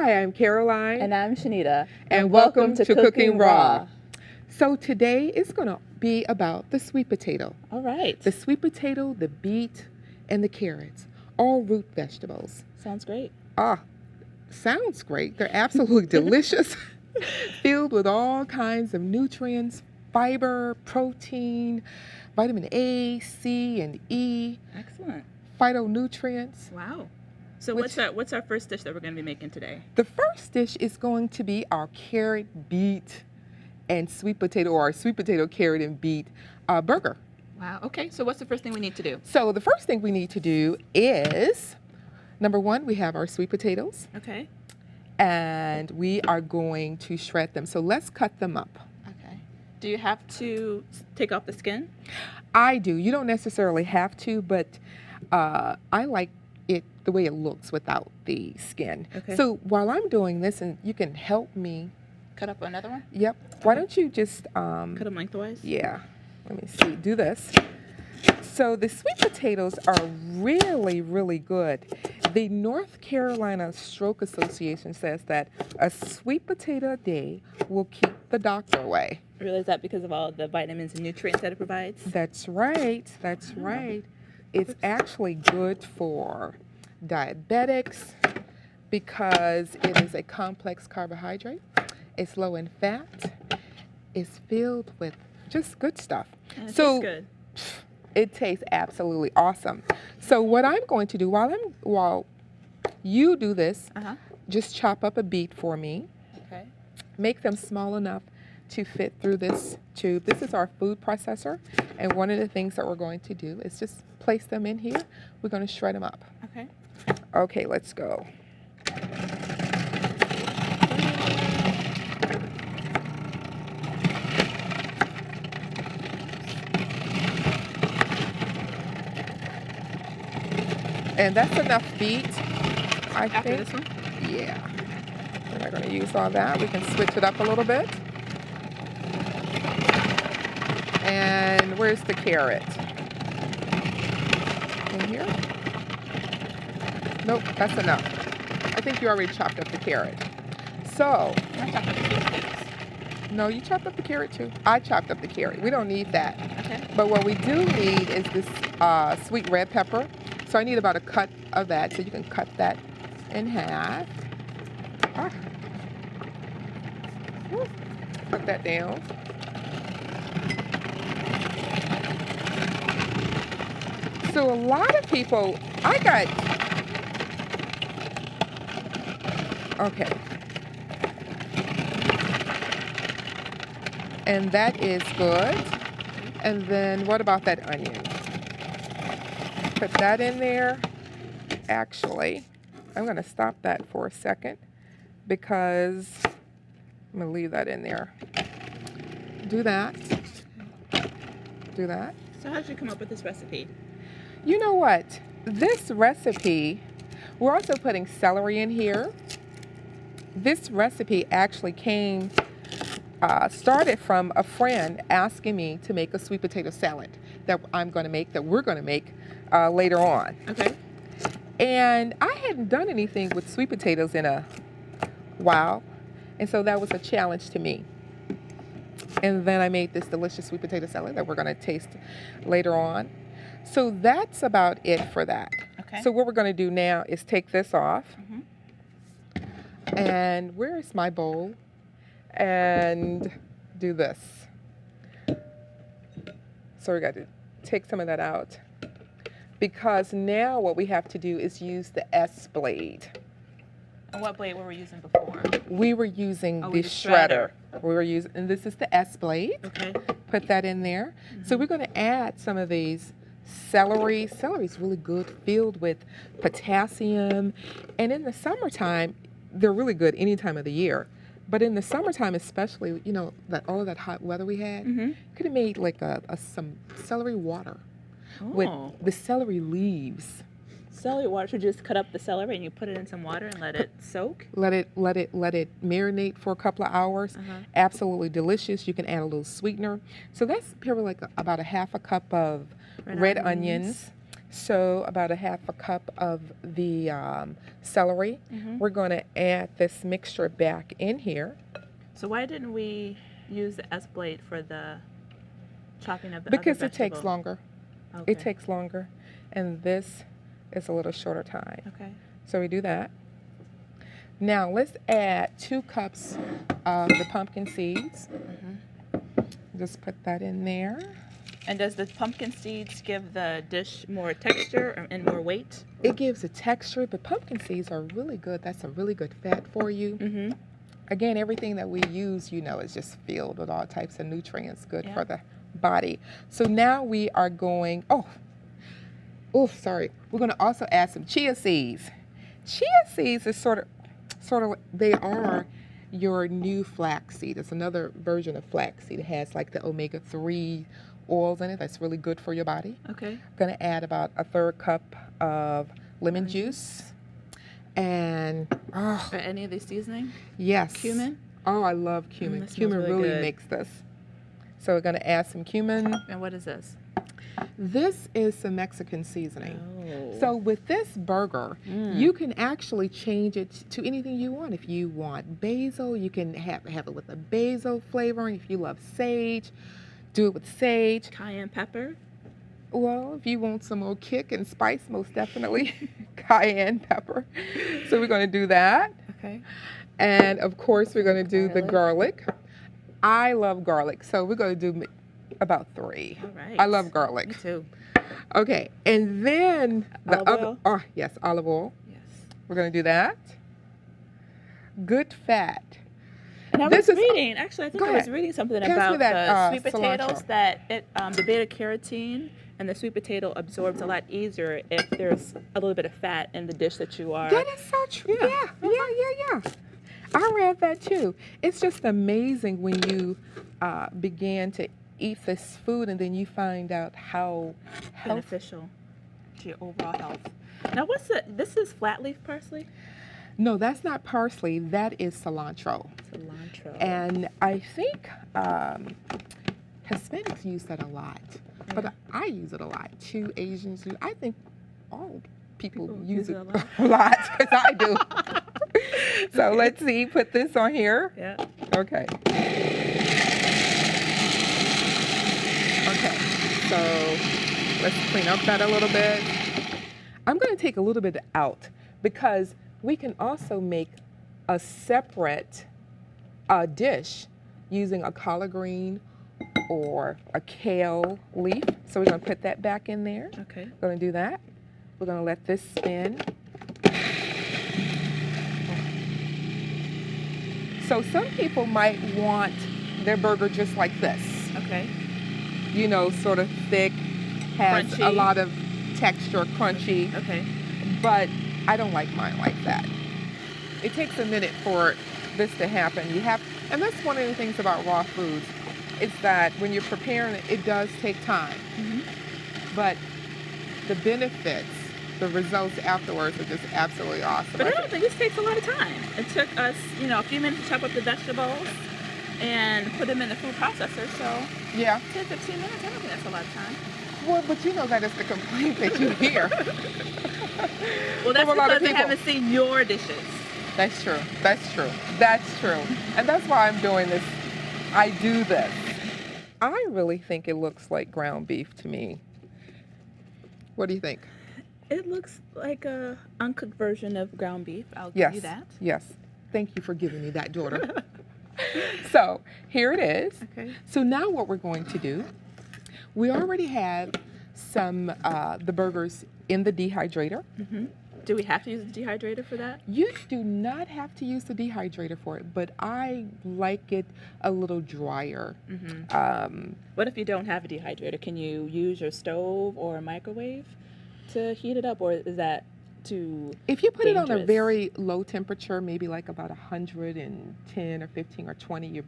Hi, I'm Caroline. And I'm Shanita. And welcome to Cooking Raw. So today is going to be about the sweet potato. All right. The sweet potato, the beet, and the carrots, all root vegetables. Sounds great. Sounds great. They're absolutely delicious, filled with all kinds of nutrients, fiber, protein, vitamin A, C, and E. Excellent. Phytonutrients. Wow. So what's our first dish that we're going to be making today? The first dish is going to be our carrot, beet, and sweet potato, or our sweet potato, carrot, and beet burger. Wow. Okay. So what's the first thing we need to do? So the first thing we need to do is, number one, we have our sweet potatoes. Okay. And we are going to shred them. So let's cut them up. Okay. Do you have to take off the skin? I do. You don't necessarily have to, but I like it the way it looks without the skin. Okay. So while I'm doing this, and you can help me. Cut up another one? Yep. Why don't you just... cut them lengthwise? Yeah. Let me see. Do this. So the sweet potatoes are really, really good. The North Carolina Stroke Association says that a sweet potato a day will keep the doctor away. Really, is that because of all the vitamins and nutrients that it provides? That's right. That's right. It's actually good for diabetics because it is a complex carbohydrate. It's low in fat. It's filled with just good stuff. And it So tastes good. it tastes absolutely awesome. So what I'm going to do while you do this, just chop up a beet for me. Okay. Make them small enough to fit through this tube. This is our food processor, and one of the things that we're going to do is just place them in here. We're going to shred them up. Okay. Okay, let's go. And that's enough beet, I think. After this one? Yeah. We're not going to use all that. We can switch it up a little bit. And where's the carrot? In here? Nope, that's enough. I think you already chopped up the carrot. So, I chopped up the potatoes. no, you chopped up the carrot too. I chopped up the carrot. We don't need that. Okay. But what we do need is this sweet red pepper. So I need about a cut of that. So you can cut that in half. Put that down. So a lot of people, okay. And that is good. And then what about that onion? Put that in there. Actually, I'm going to stop that for a second because I'm going to leave that in there. Do that. Do that. So how did you come up with this recipe? You know what? This recipe, we're also putting celery in here. This recipe actually started from a friend asking me to make a sweet potato salad that we're going to make later on. Okay. And I hadn't done anything with sweet potatoes in a while, and so that was a challenge to me. And then I made this delicious sweet potato salad that we're going to taste later on. So that's about it for that. Okay. So what we're going to do now is take this off. And where is my bowl? And do this. So we got to take some of that out. Because now what we have to do is use the S blade. And what blade were we using before? We were using the the shredder. And this is the S blade. Okay. Put that in there. So we're going to add some of these celery. Celery is really good, filled with potassium. And in the summertime, they're really good any time of the year. But in the summertime especially, you know, all of that hot weather we had, could have made like some celery water with the celery leaves. Celery water, should you just cut up the celery and you put it in some water and let it soak? Let it marinate for a couple of hours. Absolutely delicious. You can add a little sweetener. So that's probably like about a half a cup of red onions. So about a half a cup of the celery. Mm-hmm. We're going to add this mixture back in here So why didn't we use the S blade for the chopping of the because other it takes vegetable? longer. Okay. It takes longer, and this is a little shorter time. Okay. So we do that. Now let's add 2 cups of the pumpkin seeds. Mm-hmm. Just put that in there. And does the pumpkin seeds give the dish more texture and more weight? It gives a texture, but pumpkin seeds are really good. That's a really good fat for you. Mm-hmm. Again, everything that we use, is just filled with all types of nutrients, good Yeah. for the body. So now we are going, sorry. We're going to also add some chia seeds. Chia seeds is sort of, they are your new flaxseed. It's another version of flaxseed. It has like the omega-3 oils in it. That's really good for your body. Okay. I'm going to add about a 1/3 cup of lemon juice. And, Or any of these seasoning? yes. Cumin? Oh, I love cumin. That smells Cumin really really good. makes this. So we're going to add some cumin. And what is this? This is some Mexican seasoning. Oh. So with this burger, you can actually change it to anything you want. If you want basil, you can have it with a basil flavoring. If you love sage, do it with sage. Cayenne pepper? Well, if you want some more kick and spice, most definitely cayenne pepper. So we're going to do that. Okay. And of course, we're going to do the garlic. I love garlic, so we're going to do about 3. All right. I love garlic. Me too. Okay, and then the Olive other, oil? oh yes, olive oil. Yes. We're going to do that. Good fat. And I This was is- reading, actually, I think Go I was ahead. reading something Pass me about that, the sweet potatoes, cilantro. that the beta carotene and the sweet potato absorbs a lot easier if there's a little bit of fat in the dish that you are. That is so true. Yeah. I read that too. It's just amazing when you begin to eat this food and then you find out how healthy. Beneficial to your overall health. Now, this is flat leaf parsley? No, that's not parsley. That is cilantro. Cilantro. And I think Hispanics use that a lot. But I use it a lot too. Asians use. I think all people use it a lot. a lot because I do. So let's see. Put this on here. Yeah. Okay. Okay. So let's clean up that a little bit. I'm going to take a little bit out because we can also make a separate dish using a collard green or a kale leaf. So we're going to put that back in there. Okay. We're going to do that. We're going to let this spin. So some people might want their burger just like this. Okay. Sort of thick, has a Crunchy. lot of texture, crunchy. Okay. But I don't like mine like that. It takes a minute for this to happen. And that's one of the things about raw foods. It's that when you're preparing it, it does take time. Mm-hmm. But the benefits, the results afterwards are just absolutely awesome. But I don't think this takes a lot of time. It took us, a few minutes to chop up the vegetables and put them in the food processor. So Yeah. 10, 15 minutes, I don't think that's a lot of time. Well, but that is the complaint that you hear. Well, that's From a lot of because they people. haven't seen your dishes. That's true. That's true. That's true. And that's why I'm doing this. I do this. I really think it looks like ground beef to me. What do you think? It looks like a uncooked version of ground beef. I'll Yes. give you that. Yes. Thank you for giving me that, daughter. So here it is. Okay. So now what we're going to do, we already have some the burgers in the dehydrator. Mm-hmm. Do we have to use the dehydrator for that? You do not have to use the dehydrator for it, but I like it a little drier. Mm-hmm. What if you don't have a dehydrator? Can you use your stove or a microwave to heat it up, or is that too If you put it on a dangerous? very low temperature, maybe like about 110 or 15 or 20,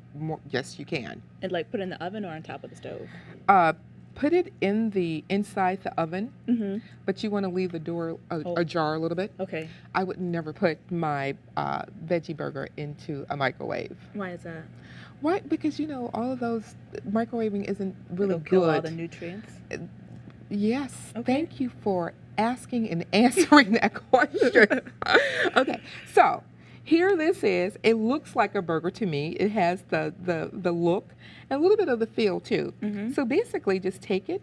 yes, you can. And like put it in the oven or on top of the stove? Put it inside the oven, Mm-hmm. but you want to leave the door ajar a little bit. Okay. I would never put my veggie burger into a microwave. Why is that? Why? Because all of those microwaving isn't really It'll kill all good. the nutrients. Yes, Okay. thank you for asking and answering that question. Okay, so here this is. It looks like a burger to me. It has the look and a little bit of the feel too. Mm-hmm. So basically, just take it,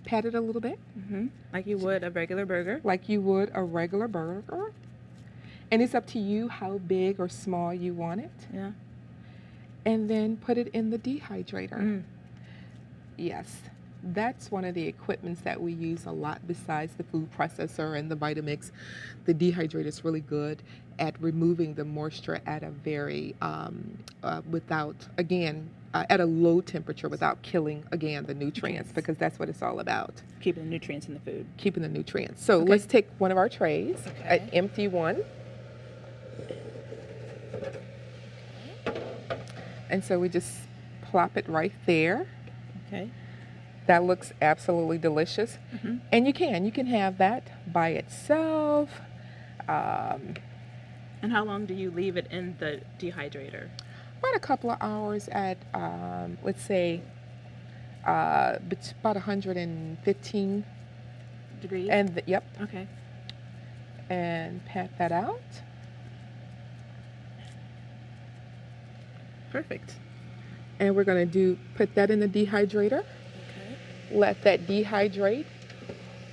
pat it a little bit, Mm-hmm. Like you would a regular burger. like you would a regular burger. And it's up to you how big or small you want it. Yeah. And then put it in the dehydrator. Mm. Yes, that's one of the equipments that we use a lot besides the food processor and the Vitamix. The dehydrator is really good at removing the moisture at a very, at a low temperature without killing, again, the nutrients, Yes. because that's what it's all about, Keeping the nutrients in the food. keeping the nutrients. So Okay. let's take one of our trays, Okay. an empty one. And so we just plop it right there. Okay. That looks absolutely delicious. Mm-hmm. And you can have that by itself. Um, And how long do you leave it in the dehydrator? about a couple of hours at, let's say, about 115. Degrees? And yep, Okay. and pat that out. Perfect. And we're gonna put that in the dehydrator. Okay. Let that dehydrate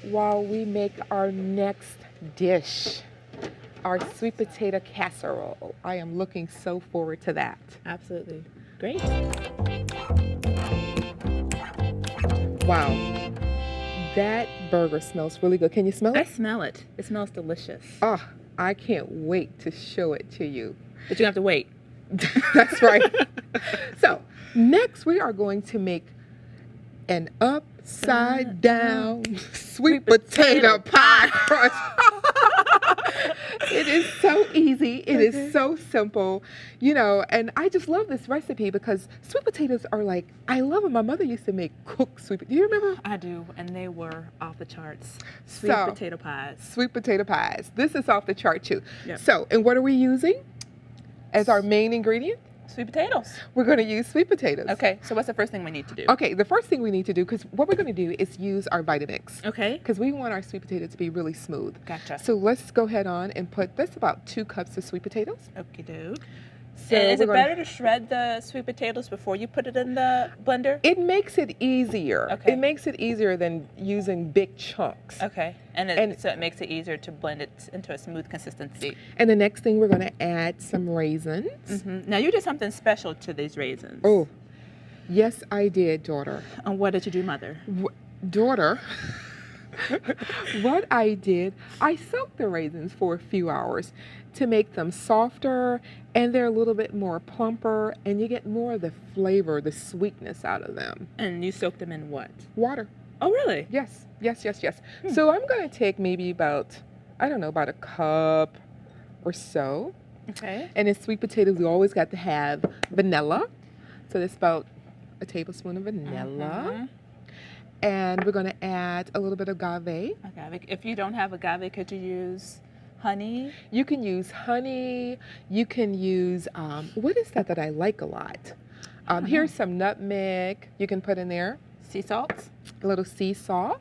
while we make our next dish, our sweet potato casserole. I am looking so forward to that. Absolutely. Great. Wow, that burger smells really good. Can you smell I it? smell it. It smells delicious. Oh, I can't wait to show it to you. But you have to wait. That's right. So, next we are going to make an upside down sweet potato pie crust. It is so easy. It is so simple, and I just love this recipe because sweet potatoes are like, I love them. My mother used to make cooked sweet. Do you remember? I do, and they were off the charts. Sweet So, potato pies. Sweet potato pies. This is off the chart too. Yep. So, and what are we using as our main ingredient? Sweet potatoes. We're going to use sweet potatoes. Okay, so what's the first thing we need to do? Okay, the first thing we need to do, because what we're going to do is use our Vitamix, Okay. because we want our sweet potato to be really smooth. Gotcha. So let's go ahead on and put, that's about 2 cups of sweet potatoes. Okie doke. So Is we're it gonna- better to shred the sweet potatoes before you put it in the blender? It makes it easier. Okay. It makes it easier than using big chunks. Okay. And- So it makes it easier to blend it into a smooth consistency. And the next thing, we're going to add some raisins. Now you did something special to these raisins. Oh, yes, I did, daughter. And what did you do, Mother? Daughter, what I did, I soaked the raisins for a few hours to make them softer, and they're a little bit more plumper, and you get more of the flavor, the sweetness out of them. And you soaked them in what? Water. Oh, really? Yes. So I'm going to take maybe about a cup or so. Okay. And in sweet potatoes, we always got to have vanilla. So that's about a tablespoon of vanilla. Mhm. And we're going to add a little bit of agave. Agave. If you don't have agave, could you use honey? You can use honey. You can use, what is that I like a lot? Here's some nutmeg you can put in there. Sea salt? A little sea salt.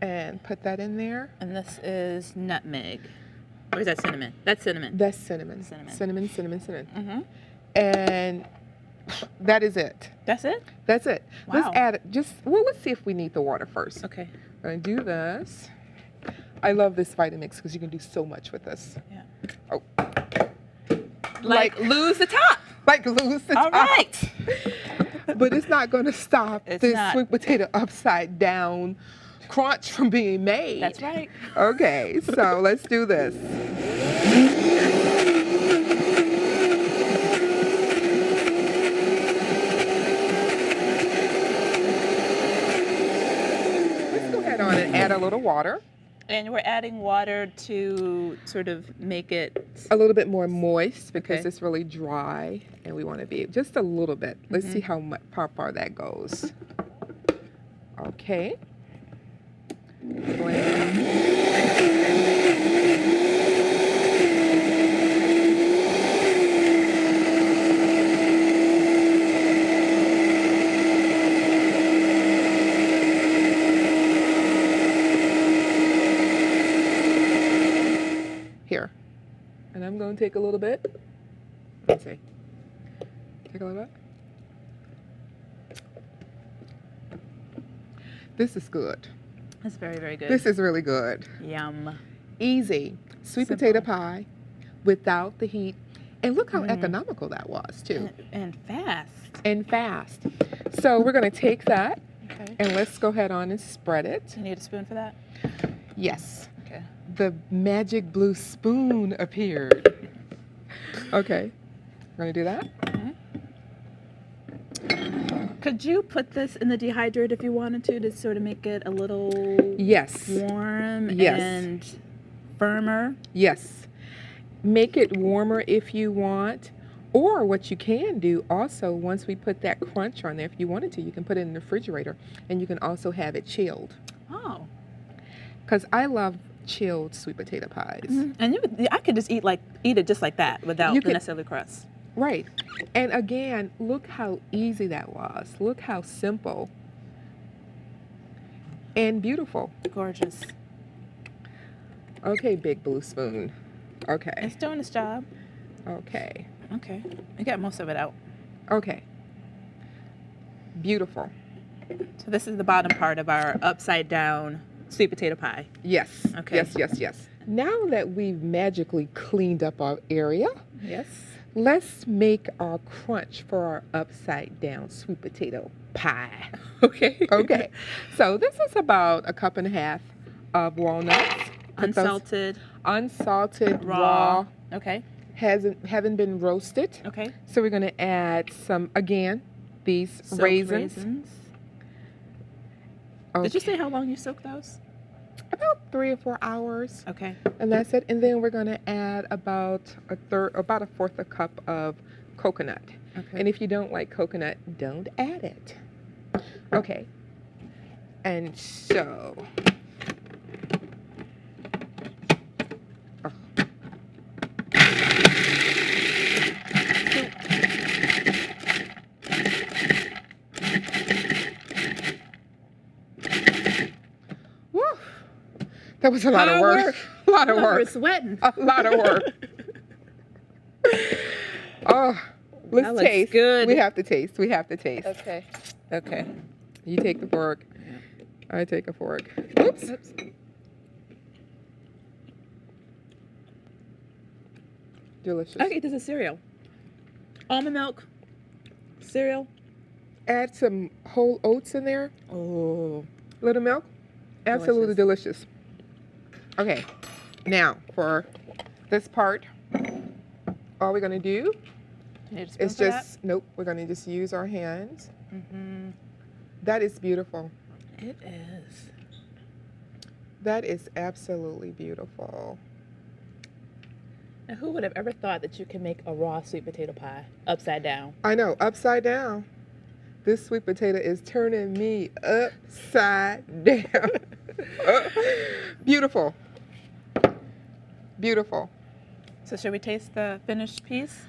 And put that in there. And this is nutmeg. Or is that cinnamon? That's cinnamon. That's cinnamon. Cinnamon. Cinnamon. Mm-hmm. And that is it. That's it? That's it. Wow. Let's add let's see if we need the water first. Okay. I'm going to do this. I love this Vitamix because you can do so much with this. Yeah. Oh. Like lose the top. Like lose the All top. right. But it's not going to stop It's this not. sweet potato upside down crunch from being made. That's right. Okay, so let's do this. Let's go ahead on and add a little water. And we're adding water to sort of make it. A little bit more moist because Okay. it's really dry and we want to be just a little bit. Let's see how far that goes. Okay. Blend. And I'm going to take a little bit. Let's see. Take a little bit. This is good. It's very, very good. This is really good. Yum. Easy. Sweet Simple. potato pie without the heat. And look how economical that was, too. And fast. And fast. So we're going to take that Okay. and let's go ahead on and spread it. You need a spoon for that? Yes. Okay. The magic blue spoon appeared. Okay. We're going to do that. Could you put this in the dehydrator if you wanted to sort of make it a little Yes. warm Yes. and firmer? Yes. Make it warmer if you want. Or what you can do also, once we put that crunch on there, if you wanted to, you can put it in the refrigerator and you can also have it chilled. Oh. Because I love chilled sweet potato pies. And I could just eat it just like that without You the could- necessarily crust. Right. And again, look how easy that was. Look how simple and beautiful. Gorgeous. Okay, big blue spoon. Okay. It's doing its job. Okay. Okay. I got most of it out. Okay. Beautiful. So this is the bottom part of our upside down sweet potato pie. Yes. Okay. Yes. Now that we've magically cleaned up our area, Yes. let's make our crunch for our upside down sweet potato pie. Okay. Okay. So this is about 1.5 cups of walnuts. Put those Unsalted, unsalted, raw. raw, Okay. haven't been roasted. Okay. So we're going to add some, again, these Soaked raisins. Did you Okay. say how long you soak those? About 3 or 4 hours. Okay. And that's it. And then we're going to add about a fourth a cup of coconut. Okay. And if you don't like coconut, don't add it. Okay. And so. Oh. Woo. That was a lot of work. A lot of We're work. sweating. A lot of work. Oh, let's That looks taste. good. We have to taste. We have to taste. Okay. Okay. You take the fork. I take a fork. Oops. Oops. Delicious. Okay, this is cereal. Almond milk. Cereal. Add some whole oats in there. Oh. Little milk. Absolutely Delicious. delicious. Okay. Now for this part, all we're gonna do You need a spoon is for just nope. We're gonna just use our hands. that? Mm-hmm. That is beautiful. It is. That is absolutely beautiful. Now, who would have ever thought that you can make a raw sweet potato pie upside down? I know, upside down. This sweet potato is turning me upside down. Beautiful. Beautiful. So should we taste the finished piece?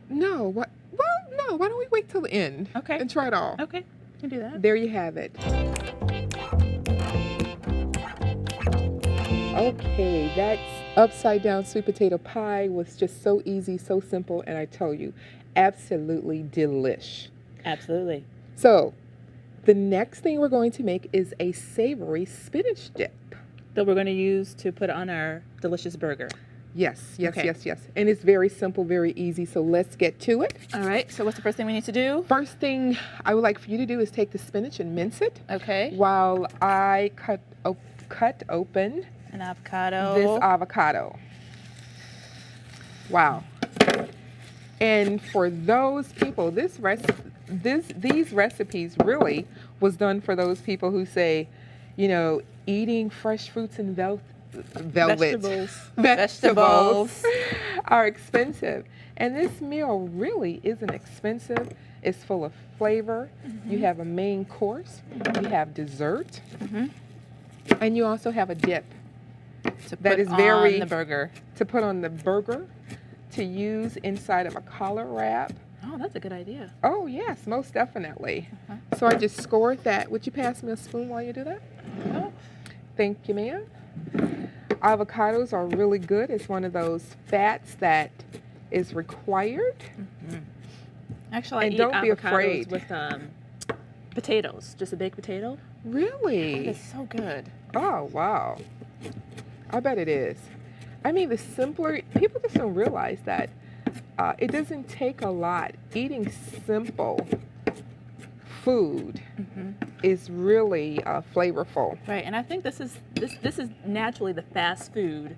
No, what? Well, no, why don't we wait till the end Okay. and try it all? Okay, you can do that. There you have it. Okay, that upside down sweet potato pie was just so easy, so simple, and I tell you, absolutely delish. Absolutely. So, the next thing we're going to make is a savory spinach dip. That we're going to use to put on our delicious burger. Yes, yes, Okay. yes, yes. And it's very simple, very easy, so let's get to it. All right, so what's the first thing we need to do? First thing I would like for you to do is take the spinach and mince it Okay. while I cut open An avocado. this avocado. Wow. And for those people, these recipes really was done for those people who say, you know, eating fresh fruits and Vegetables. vegetables are expensive. And this meal really isn't expensive. It's full of flavor. You have a main course. You have dessert. Mhm. And you also have a dip To that put is very on the burger. to put on the burger, to use inside of a collar wrap. Oh, that's a good idea. Oh yes, most definitely. So I just scored that. Would you pass me a spoon while you do that? Oh. Thank you, ma'am. Avocados are really good. It's one of those fats that is required. Actually, I And eat don't be avocados afraid. with potatoes, just a baked potato. Really? It's so good. Oh, wow. I bet it is. I mean, the simpler, people just don't realize that it doesn't take a lot. Eating simple food is really flavorful. Right, and I think this is naturally the fast food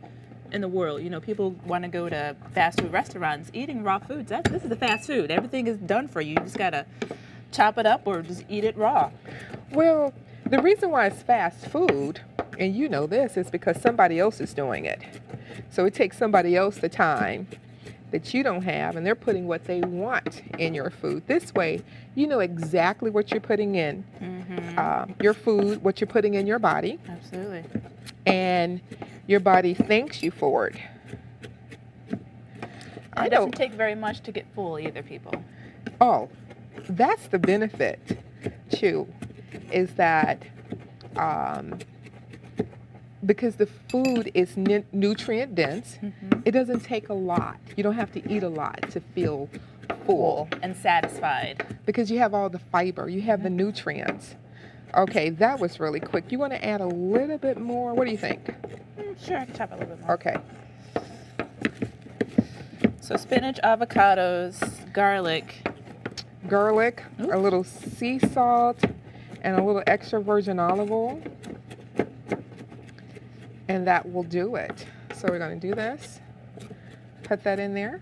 in the world. You know, people want to go to fast food restaurants. Eating raw foods, this is the fast food. Everything is done for you. You just gotta chop it up or just eat it raw. Well, the reason why it's fast food, and you know this, is because somebody else is doing it. So it takes somebody else the time that you don't have, and they're putting what they want in your food. This way, you know exactly what you're putting in your food, what you're putting in your body, Absolutely. and your body thanks you for it. And it doesn't take very much to get full either, people. Oh, that's the benefit, too, is that because the food is nutrient dense, it doesn't take a lot. You don't have to eat a lot to feel full. And satisfied. Because you have all the fiber, you have the nutrients. Okay, that was really quick. You want to add a little bit more? What do you think? Sure, I can chop a little bit more. Okay. So spinach, avocados, garlic. Garlic, a little sea salt, and a little extra virgin olive oil. And that will do it. So we're going to do this. Put that in there.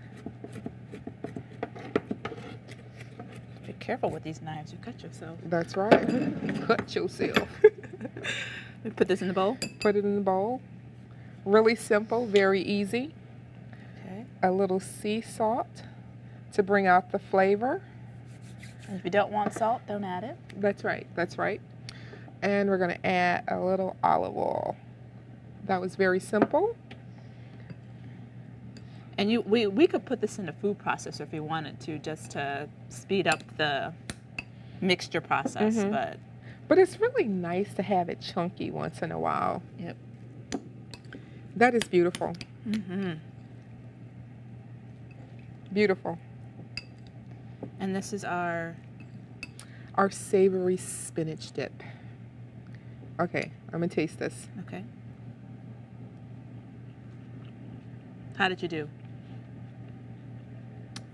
Be careful with these knives. You cut yourself. That's right. Cut yourself. We put this in the bowl. Put it in the bowl. Really simple, very easy. Okay. A little sea salt to bring out the flavor. And if you don't want salt, don't add it. That's right. That's right. And we're going to add a little olive oil. That was very simple. And we could put this in a food processor if we wanted to, just to speed up the mixture process. But it's really nice to have it chunky once in a while. Yep. That is beautiful. Beautiful. And this is our savory spinach dip. Okay, I'm gonna taste this. Okay. How did you do?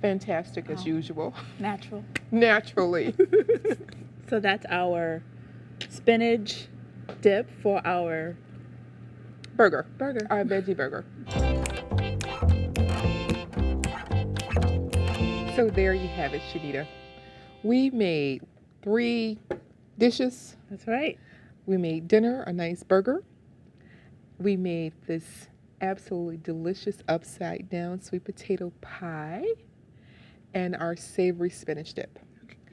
Fantastic as usual. Natural. Naturally. So that's our spinach dip for our burger. Our veggie burger. So there you have it, Shanita. We made 3 dishes. That's right. We made dinner, a nice burger. We made this absolutely delicious upside down sweet potato pie and our savory spinach dip.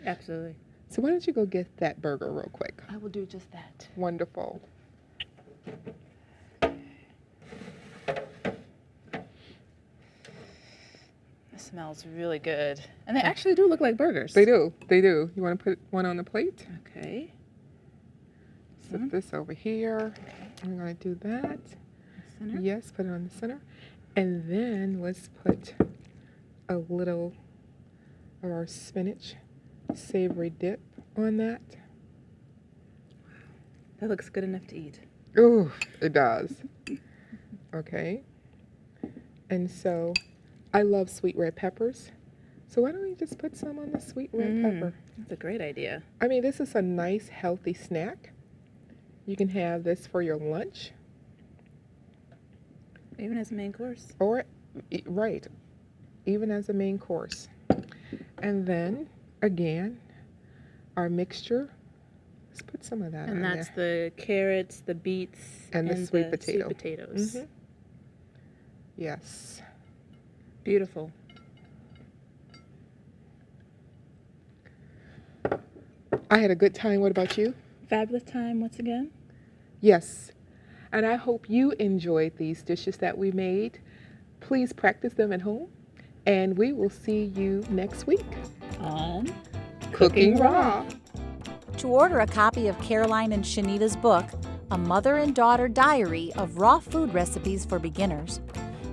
Absolutely. So why don't you go get that burger real quick? I will do just that. Wonderful. It smells really good. And they actually do look like burgers. They do. They do. You want to put one on the plate? Okay. Put this over here. I'm going to do that. Center. Yes, put it on the center. And then let's put a little of our spinach savory dip on that. That looks good enough to eat. Ooh, it does. Okay. And so I love sweet red peppers. So why don't we just put some on the sweet red pepper? That's a great idea. I mean, this is a nice, healthy snack. You can have this for your lunch. Even as a main course. Or, right, even as a main course. And then, again, our mixture. Let's put some of that on there. And that's the carrots, the beets, and the sweet potato. Sweet potatoes. Yes. Beautiful. I had a good time. What about you? Fabulous time once again. Yes. And I hope you enjoyed these dishes that we made. Please practice them at home. And we will see you next week On Cooking Raw. To order a copy of Caroline and Shanita's book, a mother and daughter diary of raw food recipes for beginners,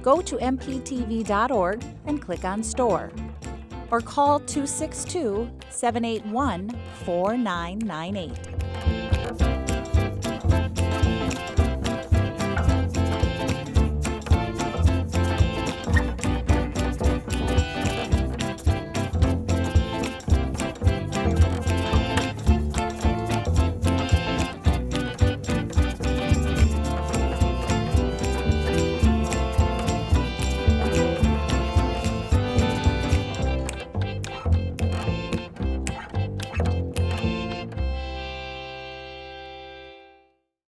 go to mptv.org and click on Store. Or call 262-781-4998.